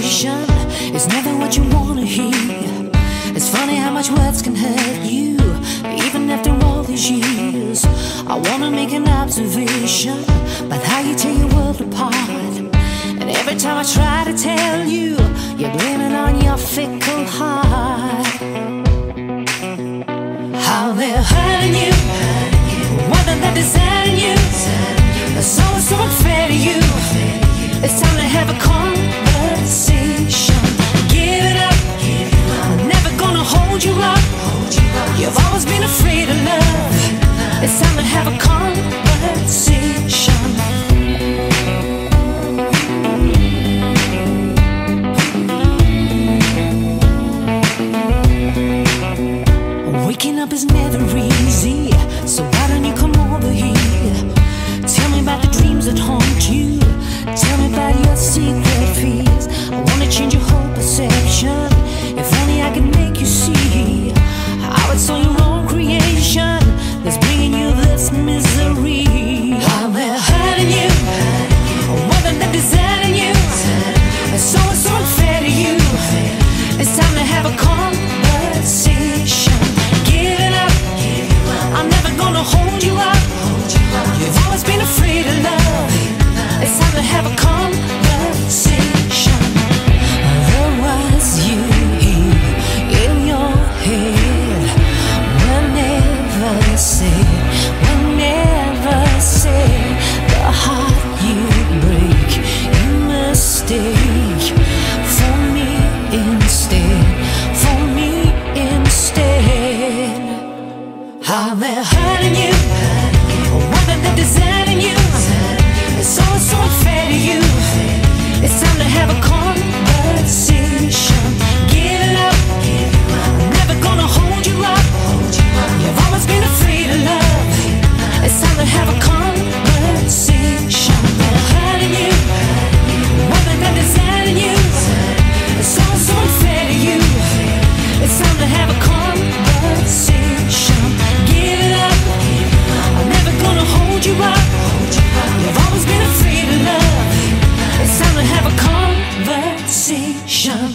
conversation is never what you wanna hear. It's funny how much words can hurt you, even after all these years. I wanna make an observation about how you tear your world apart. And every time I try to tell you, you're blaming on your fickle heart. How they're hurting you, whether they're deserting you, it's always so unfair to you. It's time to have a conversation. Give it up, I'm never gonna hold you up. You've always been afraid of love. It's time to have a conversation. Waking up is never easy, so why don't you come over here? Tell me about the dreams that haunt you. Tell me about your secret fears. I wanna change your whole perception. If only I could make you see how it's all your own creation that's bringing you this misery. How they're hurting you, whether they're deserting you, it's always so unfair to you. It's time to have a conversation. Give it up, I'm never gonna hold you up. You've always been afraid of love. It's time to have a conversation. There was you here in your head. Whenever said the heart you break, you mistake for me instead, for me instead. How they're hurting you, whether they're deserting you, it's always so unfair to you. It's time to have a conversation. Give it up, I'm never gonna hold you up. You've always been afraid of love. It's time to have a conversation. They're hurting you, whether they're deserting you, it's always so unfair to you. It's time to have a conversation. Give it up, I'm never gonna hold you up. You've always been afraid of love. It's time to have a conversation.